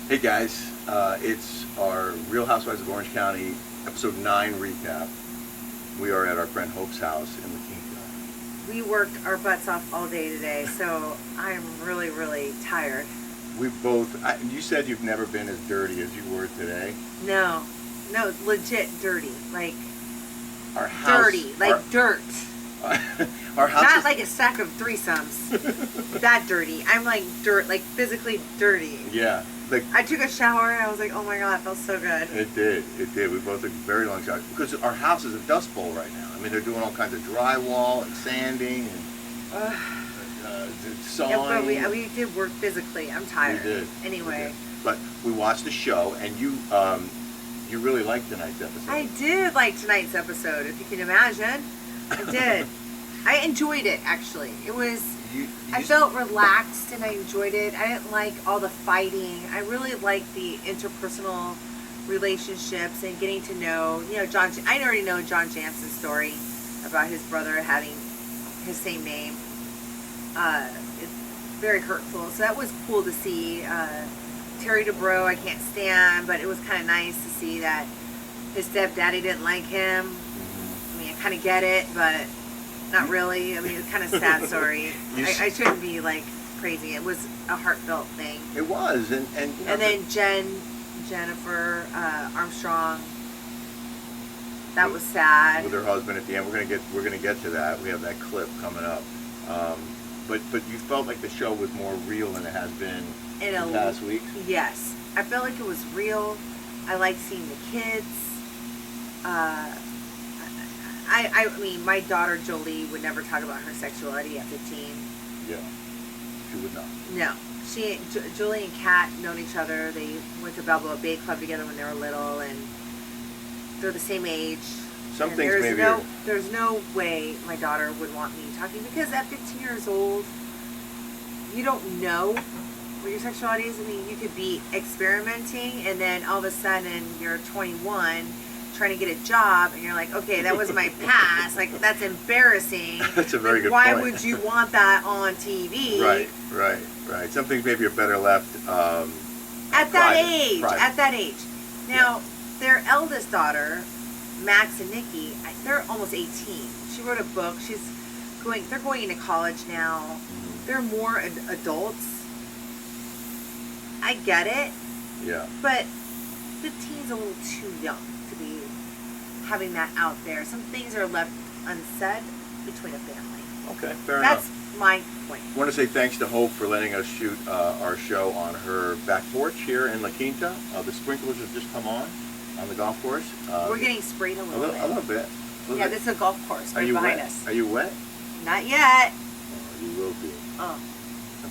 Hey guys, it's our Real Housewives of Orange County episode 9 recap. We are at our friend Hope's house in La Quinta. We worked our butts off all day today, so I'm really, really tired. We both, you said you've never been as dirty as you were today. No, legit dirty. Like, our house, dirty, like dirt. Our house Not is, like a stack of threesomes. That dirty. I'm like dirt, like physically dirty. yeah. I took a shower and I was like, oh my god, it felt so good. It did. We both took very long showers because our house is a dust bowl right now. I mean, they're doing all kinds of drywall and sanding and sawing. Yeah, but we did work physically. I'm tired. We did. Anyway. We did. But we watched the show, and you really liked tonight's episode. I did like tonight's episode, if you can imagine. I did. I enjoyed it, actually. It was... I felt relaxed and I enjoyed it. I didn't like all the fighting. I really liked the interpersonal relationships and getting to know, I already know John Jansen's story about his brother having his same name. It's very hurtful. So that was cool to see. Terry DeBro, I can't stand, but it was kind of nice to see that his stepdaddy didn't like him. I mean, I kind of get it, but... Not really. I mean, it's kind of sad story. I shouldn't be like crazy. It was a heartfelt thing. It was, and then Jennifer Armstrong. That was sad. With her husband at the end. We're gonna get to that. We have that clip coming up. But you felt like the show was more real than it has been in the past week. Yes, I felt like it was real. I liked seeing the kids. I mean, my daughter Jolie would never talk about her sexuality at 15. Yeah, she would not. No, Julie and Kat known each other. They went to Balboa Bay Club together when they were little, and they're the same age. Some things maybe. There's no way my daughter would want me talking, because at 15 years old, you don't know what your sexuality is. I mean, you could be experimenting, and then all of a sudden you're 21. Trying to get a job, and you're like, okay, that was my past. Like, that's embarrassing. That's a very good point. Why would you want that on TV? Right. Some things maybe are better left at that age. Private. At that age. Now, their eldest daughter, Max and Nikki, they're almost 18. She wrote a book. They're going into college now. Mm-hmm. They're more adults. I get it. Yeah. But 15 is a little too young to be having that out there. Some things are left unsaid between a family. Okay, fair enough. That's my point. I want to say thanks to Hope for letting us shoot our show on her back porch here in La Quinta. The sprinklers have just come on the golf course. We're getting sprayed a little bit. Yeah, this is a golf course right behind us. Are you wet? Not yet. Oh, you will be. Oh.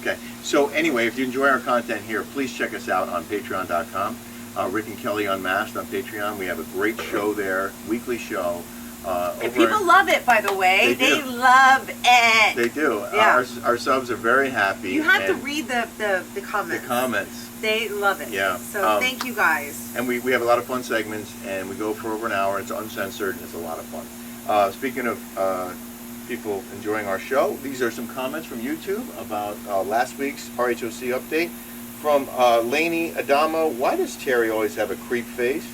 Okay, so anyway, if you enjoy our content here, please check us out on patreon.com. Rick and Kelly Unmasked on Patreon. We have a great show there, weekly show. And people love it, by the way. They love it. They do. Yeah. Our subs are very happy. You have to read the comments. The comments. They love it. Yeah. So thank you guys. And we have a lot of fun segments, and we go for over an hour. It's uncensored, and it's a lot of fun. Speaking of people enjoying our show, these are some comments from YouTube about last week's RHOC update. From Lainey Adamo, why does Terry always have a creep face?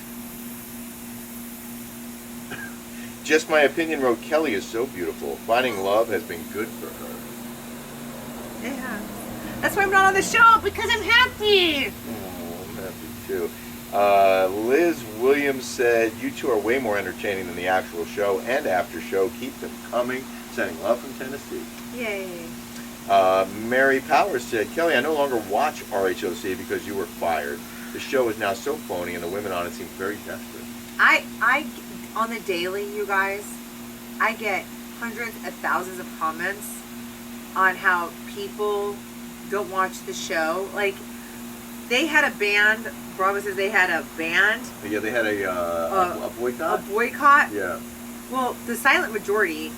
Just my opinion, wrote Kelly is so beautiful. Finding love has been good for her. Yeah. That's why I'm not on the show, because I'm happy. Oh, I'm happy too. Liz Williams said, you two are way more entertaining than the actual show and after show. Keep them coming. Sending love from Tennessee. Yay. Mary Powers said, Kelly, I no longer watch RHOC because you were fired. The show is now so phony and the women on it seem very desperate. I on the daily, you guys, I get hundreds of thousands of comments on how people don't watch the show. Like, they had a band, Bravo says they had a band. Yeah, they had a boycott? A boycott? Yeah. Well, the silent majority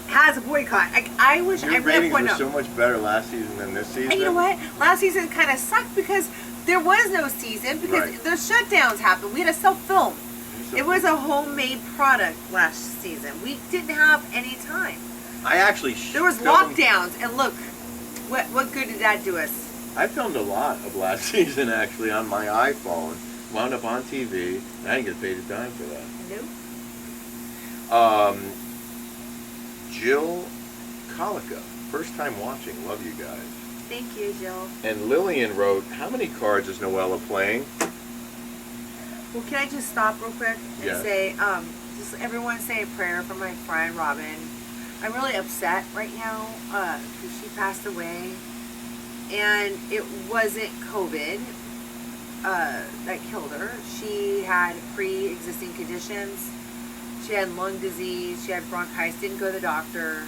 has a boycott. I wish Your ratings were so much better last season than this season. And you know what? Last season kind of sucked because there was no season because the shutdowns happened. We had to self-film. It was a homemade product last season. We didn't have any time. I actually there was lockdowns, and look, what good did that do us? I filmed a lot of last season actually on my iPhone. Wound up on TV. And I didn't get paid a dime for that. Nope. Jill Colica, first time watching. Love you guys. Thank you, Jill. And Lillian wrote, how many cards is Noella playing? Well, can I just stop real quick and Yeah. say, just everyone say a prayer for my friend Robin. I'm really upset right now because she passed away, and it wasn't COVID that killed her. She had pre-existing conditions. She had lung disease. She had bronchitis. Didn't go to the doctor.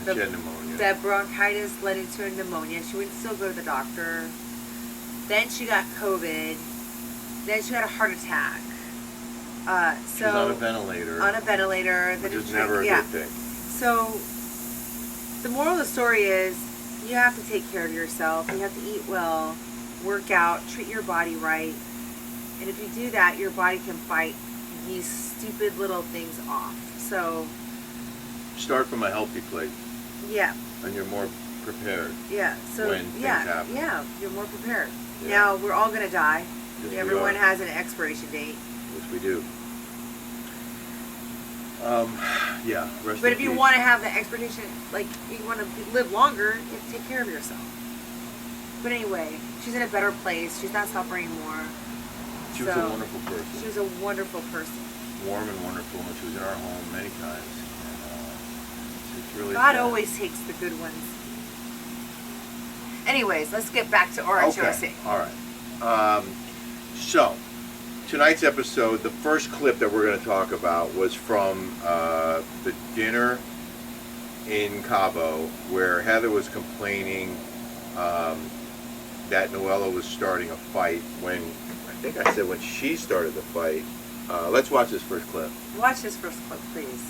She had pneumonia. That bronchitis led into a pneumonia. She wouldn't still go to the doctor. Then she got COVID. Then she had a heart attack. She was on a ventilator. On a ventilator. Which is never a good thing. So, the moral of the story is, you have to take care of yourself. You have to eat well, work out, treat your body right. And if you do that, your body can fight these stupid little things off. So, start from a healthy place. Yeah. And you're more prepared. Yeah. So, when things happen. Yeah, you're more prepared. Yeah. Now, we're all going to die. Yes, Everyone has an expiration date. Yes, we do. Yeah. But if you want to have the expiration, like you want to live longer, you have to take care of yourself. But anyway, she's in a better place. She's not suffering anymore. She was a wonderful person. She was a wonderful person. Warm and wonderful, and she was in our home many times. And, it's really God sad. always takes the good ones. Anyways, let's get back to RHOC. Okay. All right. So, tonight's episode, the first clip that we're going to talk about was from the dinner in Cabo, where Heather was complaining that Noella was starting a fight when, I think I said when she started the fight. Let's watch this first clip. Watch this first clip, please.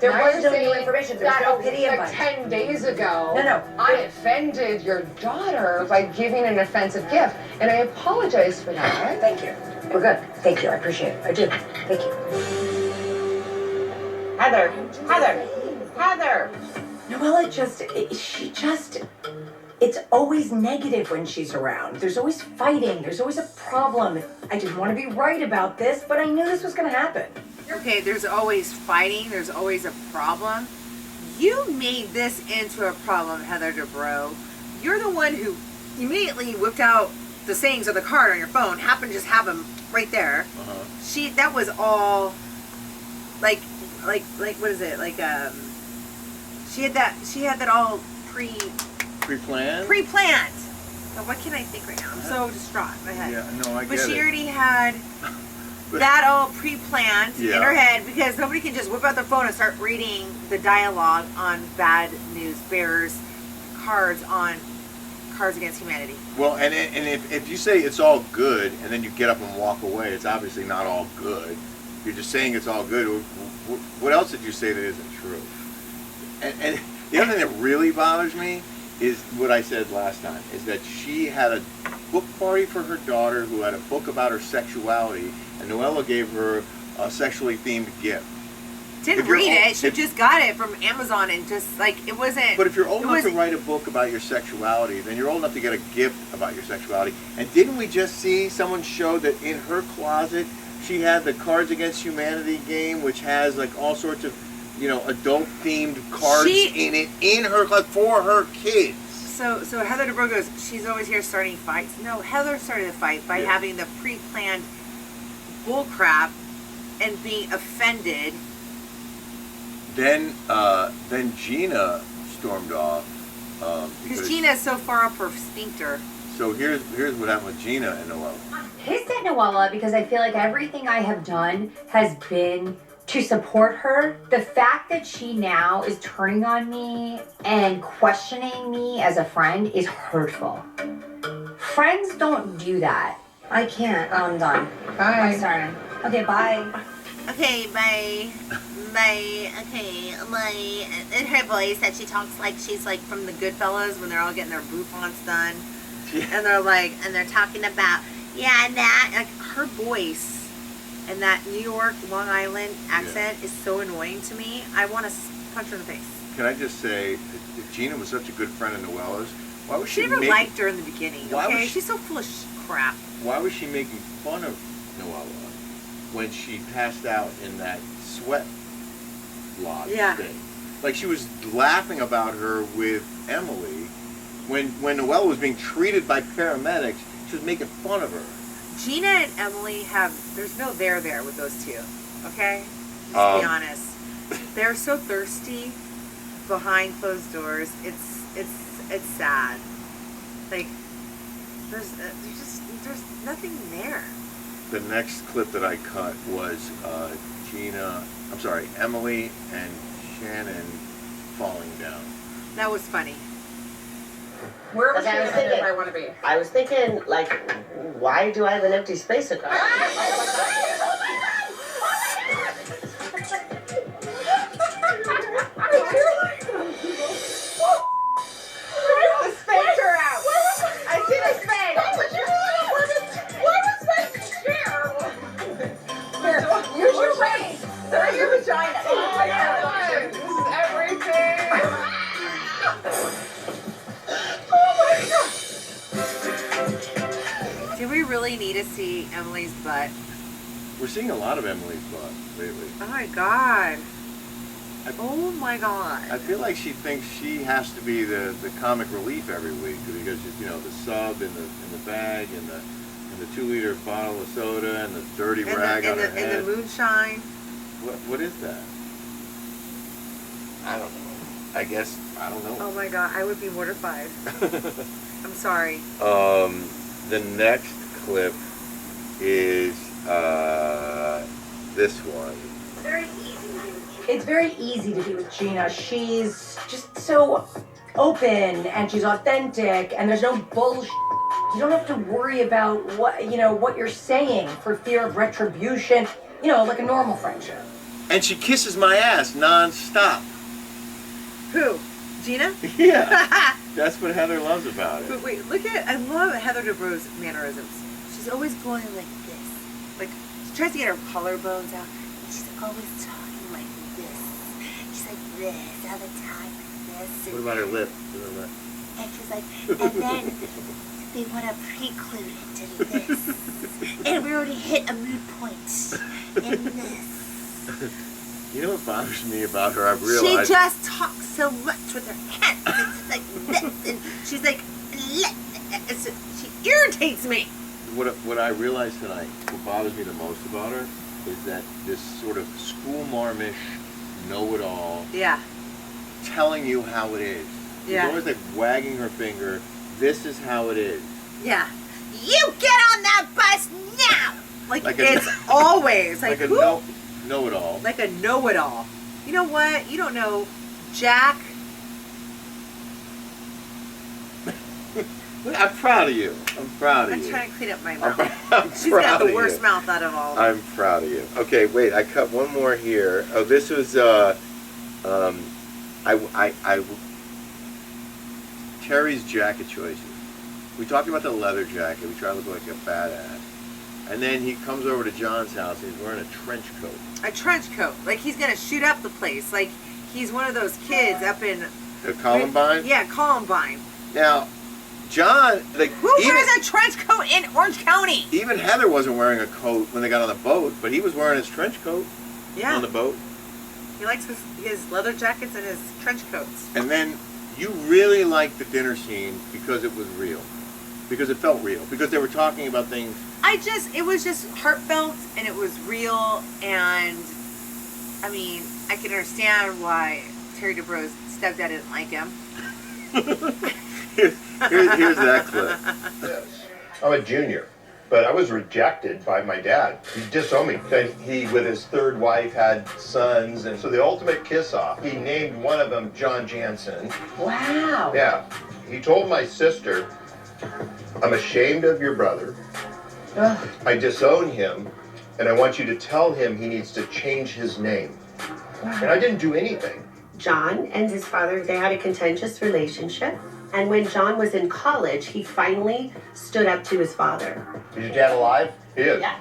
There Now was you're no saying new information. There's that no pity like invite. 10 days ago, No. I offended your daughter by giving an offensive gift, and I apologize for that. Thank you. We're good. Thank you. I appreciate it. I do. Thank you. Heather. Noella it's always negative when she's around. There's always fighting. There's always a problem. I didn't want to be right about this, but I knew this was going to happen. Okay, there's always fighting. There's always a problem. You made this into a problem, Heather Dubrow. You're the one who immediately whipped out the sayings of the card on your phone. Happened to just have them right there. Uh-huh. That was all like what is it? She had that all Pre-planned? pre-planned. Now, what can I think right now? I'm so distraught in my head. Yeah, no, I get But she it. already had that all pre-planned in Yeah. her head, because nobody can just whip out their phone and start reading the dialogue on Bad News Bears cards on Cards Against Humanity. Well, and if you say it's all good and then you get up and walk away, it's obviously not all good. You're just saying it's all good. What else did you say that isn't true? And the other thing that really bothers me is what I said last time, is that she had a book party for her daughter who had a book about her sexuality, and Noella gave her a sexually themed gift. Didn't If you're read old- it. She if- just got it from Amazon and just it wasn't. But if you're old it enough to wasn't- write a book about your sexuality, then you're old enough to get a gift about your sexuality. And didn't we just see someone show that in her closet she had the Cards Against Humanity game, which has like all sorts of, adult themed cards in it in her closet for her kids. So Heather Dubrow goes, she's always here starting fights. No, Heather started the fight by having the pre-planned bullcrap and being offended. Then Gina stormed off. Because Gina is so far up her sphincter. So here's what happened with Gina and Noella. Pissed at Noella because I feel like everything I have done has been to support her. The fact that she now is turning on me and questioning me as a friend is hurtful. Friends don't do that. I can't. I'm done. Bye. I'm sorry. Okay, bye. Okay, bye. Bye. Okay, bye. In her voice that she talks like she's like from the Goodfellas when they're all getting their bouffants done. And they're talking about, and that, like her voice and that New York, Long Island accent is so annoying to me. I want to punch her in the face. Can I just say, if Gina was such a good friend of Noella's, Why was She she never making, liked her in the beginning. Why was Okay, she- she's so full of crap. Why was she making fun of Noella when she passed out in that sweat lodge Yeah. thing? Like she was laughing about her with Emily when Noella was being treated by paramedics. She was making fun of her. Gina and Emily there's no there with those two. Okay? Just be honest. They're so thirsty behind closed doors. It's sad. Like there's nothing there. The next clip that I cut was Emily and Shannon falling down. That was funny. Where was she Okay, I was gonna thinking- I want to be? I was thinking, like, why do I have an empty space across? The spades are out. I see the spades. Where was that chair? Here, use your reins. They're in your vagina. Oh my God. This is everything. Do we really need to see Emily's butt? We're seeing a lot of Emily's butt lately. Oh my god. I- Oh my god. I feel like she thinks she has to be the comic relief every week because the sub in the bag and the 2-liter bottle of soda and the dirty rag on her head. And the moonshine. What is that? I don't know. I guess I don't know. Oh my god, I would be mortified. I'm sorry. The next clip is this one. It's very easy to be with Gina. She's just so open and she's authentic and there's no bullshit. You don't have to worry about what you're saying for fear of retribution, like a normal friendship. And she kisses my ass non-stop. Who? Gina? Yeah. That's what Heather loves about it. But wait, I love Heather Dubrow's mannerisms. She's always going like this. Like, she tries to get her collarbones out. And she's always talking like this. She's like this all the time, like this. What about her lip? And she's like, and then they want to preclude it to this. And we already hit a mood point in this. You know what bothers me about her? I've She realized. just talks so much with her hands. It's like this. And she's like, she irritates me. What I realized tonight, what bothers me the most about her, is that this sort of schoolmarmish know-it-all, Yeah. telling you how it is. Yeah. She's always like wagging her finger. This is how it is. Yeah. You get on that bus now! Like Like a- it's always like, Like a who? know-it-all. Like a know-it-all. You know what? You don't know Jack. I'm proud of you. I'm proud of I'm you. trying to clean up my I'm, mouth. I'm She's proud got of the worst you. mouth out of all of them. I'm proud of you. Okay, wait. I cut one more here. Oh, this was Terry's jacket choices. We talked about the leather jacket. We try to look like a badass. And then he comes over to John's house and he's wearing a trench coat. A trench coat. Like he's going to shoot up the place. Like he's one of those kids up in... Columbine? Yeah, Columbine. Now, John, like, Who wears a trench coat in Orange County? even Heather wasn't wearing a coat when they got on the boat, but he was wearing his trench coat Yeah. on the boat. He likes his leather jackets and his trench coats. And then you really liked the dinner scene because it was real. Because it felt real. Because they were talking about things. It was just heartfelt and it was real, and I mean, I can understand why Terry Dubrow's stepdad didn't like him. Here's that clip. I'm a junior, but I was rejected by my dad. He disowned me. He, with his third wife, had sons, and so the ultimate kiss-off, he named one of them John Jansen. Wow. Yeah. He told my sister, I'm ashamed of your brother. Ugh. I disown him, and I want you to tell him he needs to change his name. And I didn't do anything. John and his father, they had a contentious relationship. And when John was in college, he finally stood up to his father. Is your dad alive? He is. Yeah.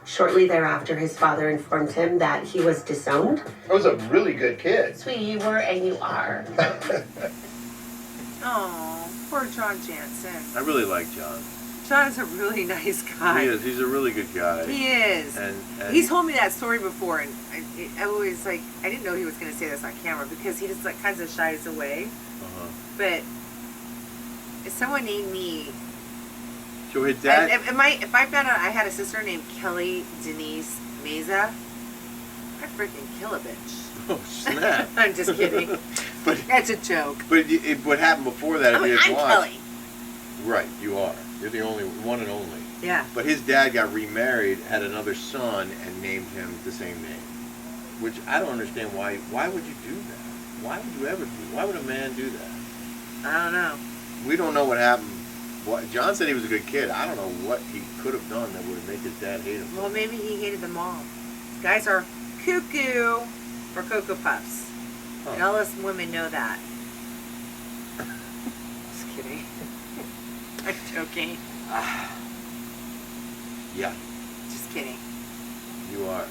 Shortly thereafter, his father informed him that he was disowned. I was a really good kid. Sweetie, you were and you are. Oh, poor John Jansen. I really like John. John is a really nice guy. He is. He's a really good guy. He is. And he's told me that story before, and I always I didn't know he was going to say this on camera because he just kind of shies away. But if someone named me, so his dad. If I found out I had a sister named Kelly Denise Meza, I'd freaking kill a bitch. Oh snap! I'm just kidding. But that's a joke. But what happened before that? I'm Kelly. Right, you are. You're the only one and only. Yeah. But his dad got remarried, had another son, and named him the same name. Which I don't understand why. Why would you do that? Why would you ever do? Why would a man do that? I don't know. We don't know what happened. John said he was a good kid. I don't know what he could have done that would make his dad hate him. Well, maybe he hated the mom. Guys are cuckoo for Cocoa Puffs. Huh. And all us women know that. Just kidding. I'm joking. Yeah. Just kidding. You are.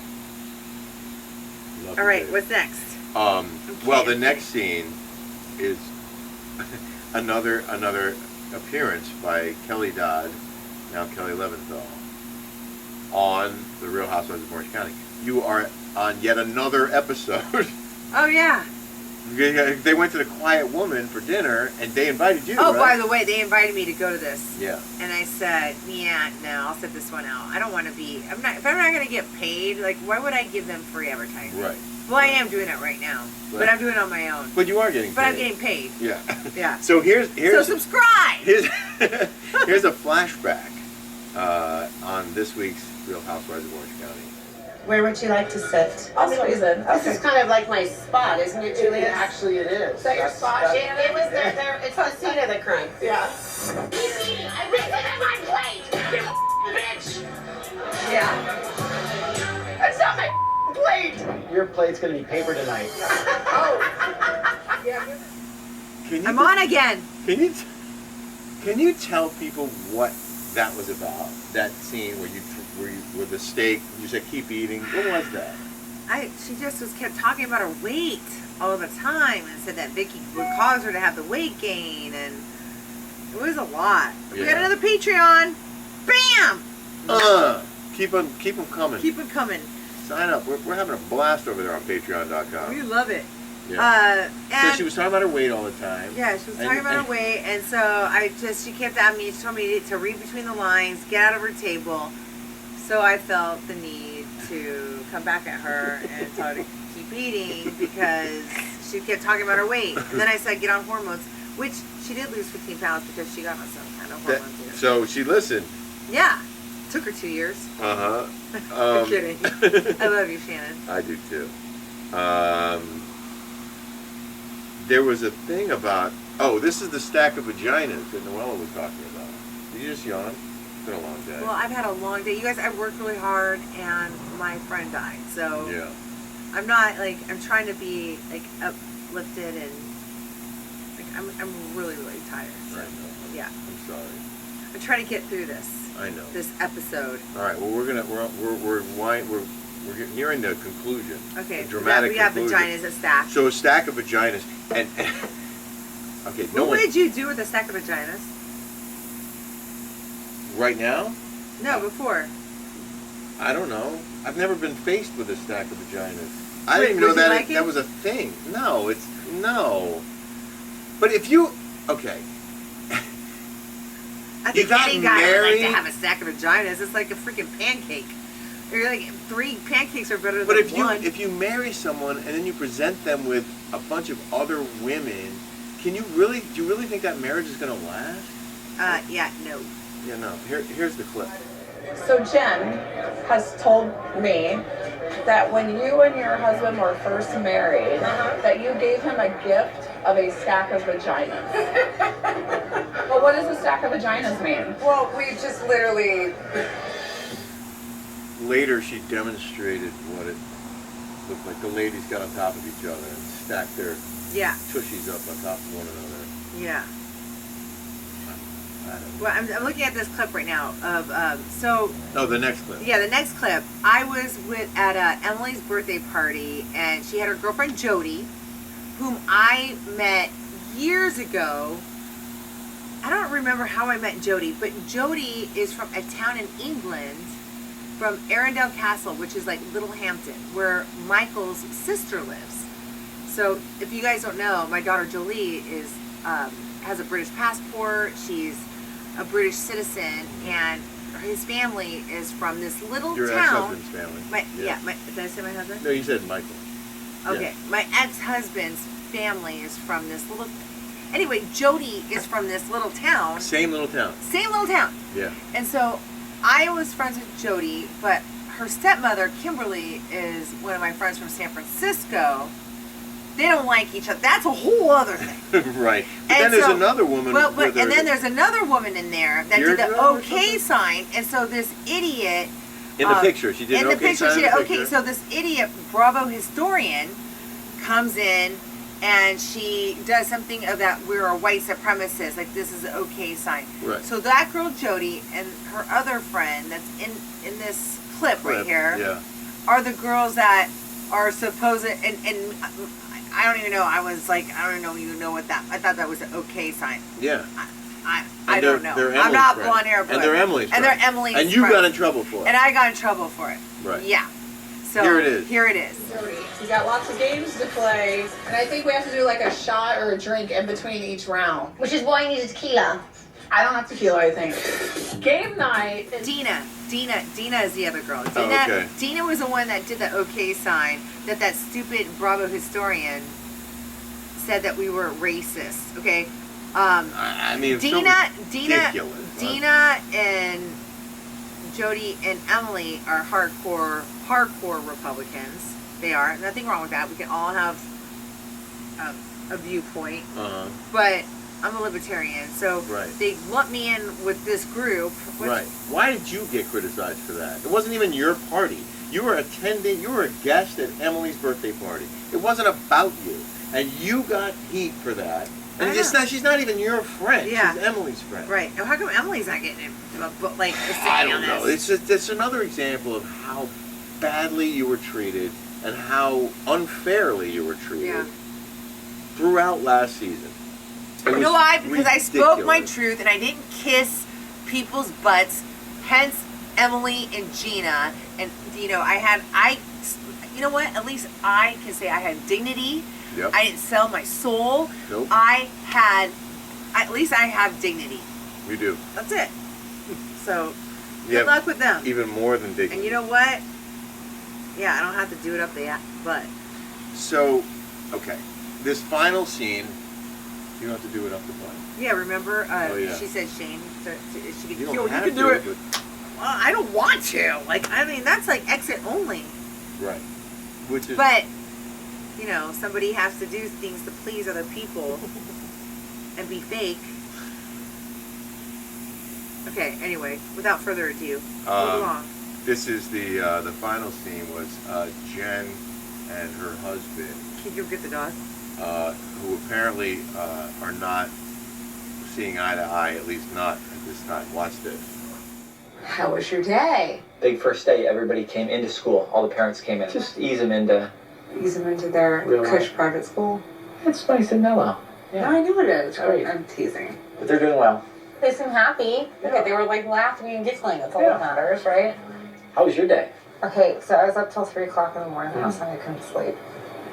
All right, what's next? Well, the next scene is another appearance by Kelly Dodd, now Kelly Leventhal, on The Real Housewives of Orange County. You are on yet another episode. Oh yeah. They went to the Quiet Woman for dinner, and they invited you. Oh, right? by the way, they invited me to go to this. Yeah. And I said, yeah, no, I'll sit this one out. I don't want to be. If I'm not going to get paid, why would I give them free advertising? Right. Well, I am doing it right now, but I'm doing it on my own. But you are getting paid. But I'm getting paid. Yeah. Yeah. So here's so subscribe. Here's a flashback on this week's Real Housewives of Orange County. Where would you like to sit? I'll squeeze in. This is kind of like my spot, isn't it, Julia? Actually, it is. Is that your spot, Shannon? It was it's the seat of the crime. Yeah. I ripped it at my plate, you bitch! Yeah. That's not my plate! Your plate's gonna be paper tonight. Oh. Yeah. I'm on again. Can you tell people what that was about? That scene where you with the steak, you said keep eating. What was that? She just kept talking about her weight all the time and said that Vicky would cause her to have the weight gain, and it was a lot. Yeah. We got another Patreon. Bam! Keep them coming. Keep them coming. Sign up. We're having a blast over there on Patreon.com. We love it. Yeah. And so she was talking about her weight all the time. Yeah, she was talking about her weight, and so she kept at me. She told me to read between the lines, get out of her table. So I felt the need to come back at her and tell her to keep eating because she kept talking about her weight. And then I said, get on hormones, which she did lose 15 pounds because she got on some kind of hormones. So she listened. Yeah. Took her 2 years. I'm kidding. I love you, Shannon. I do too. There was a thing about, this is the stack of vaginas that Noella was talking about. Did you just yawn? It's been a long day. Well, I've had a long day. You guys, I've worked really hard, and my friend died. So yeah. I'm not, I'm trying to be, uplifted, and, I'm really, really tired. So, I know. Yeah. I'm sorry. I'm trying to get through this. I know. This episode. All right. Well, we're nearing the conclusion. Okay. The dramatic we have conclusion. vaginas, a stack. So a stack of vaginas, and okay. What did you do with a stack of vaginas? Right now? No, before. I don't know. I've never been faced with a stack of vaginas. I didn't even know that that was a thing. No, no. But if you I think any guy would like to have a stack of vaginas. It's like a freaking pancake. You're like 3 pancakes are better than one. But if you marry someone and then you present them with a bunch of other women, do you really think that marriage is going to last? Yeah, no. Yeah, no. Here's the clip. So Jen has told me that when you and your husband were first married, that you gave him a gift of a stack of vaginas. Well, what does a stack of vaginas mean? Well, we just literally... Later, she demonstrated what it looked like. The ladies got on top of each other and stacked their tushies up on top of one another. Yeah. Well, I'm looking at this clip right now of the next clip. Yeah, the next clip. I was at Emily's birthday party, and she had her girlfriend Jody, whom I met years ago I don't remember how I met Jody, but Jody is from a town in England, from Arundel Castle, which is like Little Hampton, where Michael's sister lives. So if you guys don't know, my daughter Jolie is has a British passport. She's a British citizen, and his family is from this little Your town. ex-husband's family. Did I say my husband? No, you said Michael. Okay, Yeah. my ex-husband's family is from this little. Anyway, Jody is from this little town. Same little town. Same little town. Yeah. And so I was friends with Jody, but her stepmother, Kimberly, is one of my friends from San Francisco. They don't like each other. That's a whole other thing. Right. But then there's another woman. And then there's another woman in there that did the okay sign. And so this idiot. In the picture, she did in an the okay picture, sign. she did okay. So this idiot, Bravo historian, comes in and she does something of that we're a white supremacist, like this is an okay sign. Right. So that girl Jody and her other friend that's in this clip right here are the girls that are supposed and I don't even know. I was like, I don't even know what that. I thought that was an okay sign. Yeah. I don't know. I'm not blonde hair, and they're Emily's. And they're Emily's. And you got in trouble for it. And I got in trouble for it. Right. Yeah. So here it is. Here it is. We got lots of games to play, and I think we have to do like a shot or a drink in between each round. Which is why I need a tequila. I don't have tequila, I think. Game night. Dina is the other girl. Dina was the one that did the okay sign. That stupid Bravo historian said that we were racist. Okay. I mean, Dina ridiculous. and Jody and Emily are hardcore Republicans. They are. Nothing wrong with that. We can all have a viewpoint. But I'm a libertarian, so they lump me in with this group. Right. Why did you get criticized for that? It wasn't even your party. You were attending. You were a guest at Emily's birthday party. It wasn't about you, and you got heat for that. And she's not even your friend. Yeah. She's Emily's friend. Right. Now, how come Emily's not getting it? Like, I don't know. It's another example of how badly you were treated and how unfairly you were treated throughout last season. You know why? Because I spoke my truth and I didn't kiss people's butts. Hence, Emily and Gina. And, you know, you know what? At least I can say I had dignity. Yep. I didn't sell my soul. Nope. At least I have dignity. We do. That's it. So, good luck with them. Even more than dignity. And you know what? Yeah, I don't have to do it up the butt. So, okay. This final scene, you don't have to do it up the butt. Yeah, remember? She said Shane. She could kill. You can do it. Well, I don't want to. Like, I mean, that's like exit only. Right. Which is. But, you know, somebody has to do things to please other people and be fake. Okay. Anyway, without further ado, move along. This is the final scene was Jen and her husband. Can you get the dog? Who apparently are not seeing eye to eye, at least not at this time. Watch this. How was your day? Big first day. Everybody came into school. All the parents came in. Just ease them into their cush private school. It's nice and mellow. Yeah. No, I know it is. Great. I'm teasing. But they're doing well. They seem happy. Yeah. Okay, they were like laughing and giggling. That's all that matters, right? How was your day? Okay, so I was up till 3 o'clock in the morning last night. I couldn't sleep.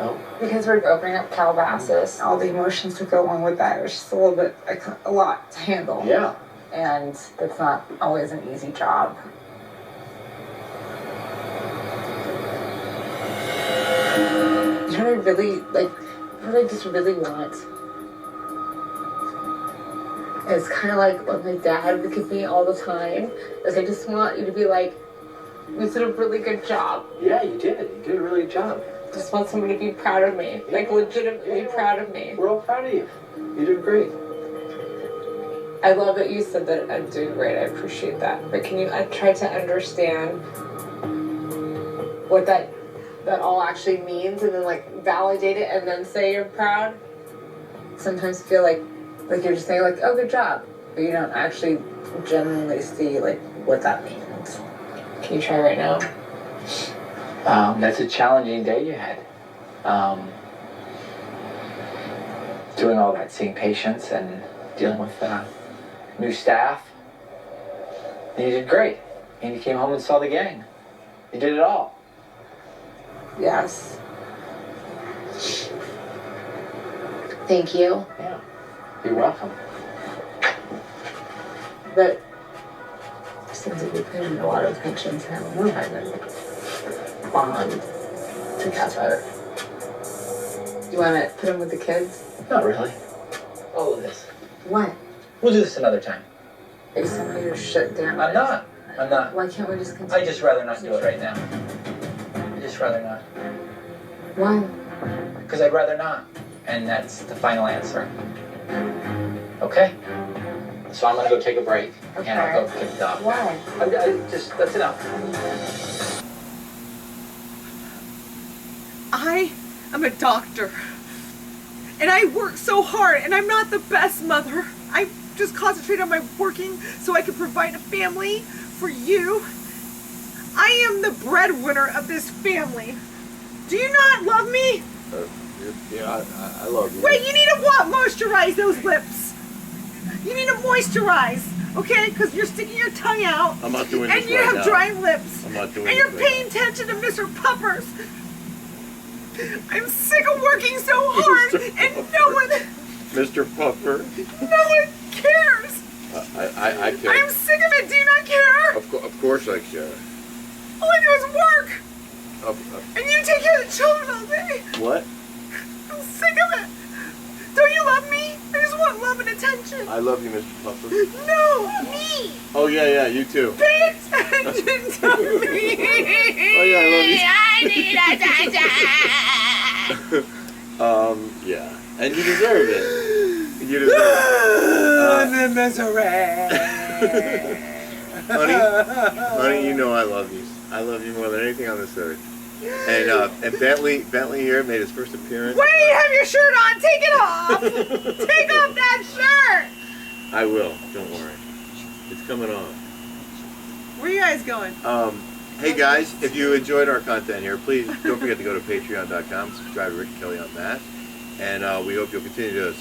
Oh. Because we're opening up Calabasas. All the emotions that go along with that. It was just a lot to handle. Yeah. And it's not always an easy job. You know what I just really want? It's kind of like what my dad would give me all the time. Is I just want you to be like, you did a really good job. Yeah, you did. You did a really good job. Just want somebody to be proud of me. Yeah. Like, legitimately proud of me. We're all proud of you. You did great. I love that you said that I'm doing great. I appreciate that. But can you try to understand what that all actually means and then, like, validate it and then say you're proud? Sometimes feel like you're just saying, like, oh, good job. But you don't actually genuinely see, like, what that means. Can you try right now? That's a challenging day you had. Doing all that, seeing patients and dealing with new staff. And you did great. And you came home and saw the gang. You did it all. Yes. Thank you. Yeah. You're welcome. But since we put in a lot of pensions now, we're having bond together. You want to put them with the kids? Not really. All of this. What? We'll do this another time. Are you somebody to shut down? I'm not. Why can't we just continue? I'd just rather not do it right now. I'd just rather not. Why? Because I'd rather not. And that's the final answer. Okay? So I'm gonna go take a break. Okay. And I'll go get the dog. Why? That's enough. I am a doctor. And I work so hard, and I'm not the best mother. I just concentrate on my working so I can provide a family for you. I am the breadwinner of this family. Do you not love me? Yeah, I love you. Wait, you need to what? Moisturize those lips. You need to moisturize, okay? Because you're sticking your tongue out. I'm not doing this and you right have now. dry lips. I'm not doing And this you're right paying attention to Mr. Puppers. I'm sick of working so hard and no one Mr. Puffer. cares. I care. I'm sick of it. Do you not care? Of course I care. All I do is work. And you take care of the children all day. What? I'm sick of it. Don't you love me? I just want love and attention. I love you, Mr. Puffer. No, me. Oh yeah, you too. Pay attention to me. Oh yeah, I love you. I need attention. Yeah. And you deserve it. You deserve it. Honey, you know I love you. I love you more than anything on this earth. And Bentley here made his first appearance. Wait, you have your shirt on. Take it off. Take off that shirt. I will. Don't worry. It's coming off. Where are you guys going? Hey guys, if you enjoyed our content here, please don't forget to go to patreon.com, subscribe to Rick and Kelly on that. And we hope you'll continue to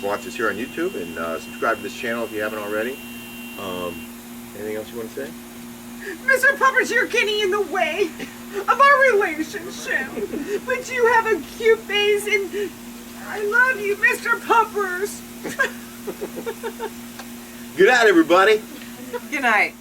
watch us here on YouTube and subscribe to this channel if you haven't already. Anything else you want to say? Mr. Puppers, you're getting in the way of our relationship. But you have a cute face and I love you, Mr. Puppers. Good night, everybody. Good night.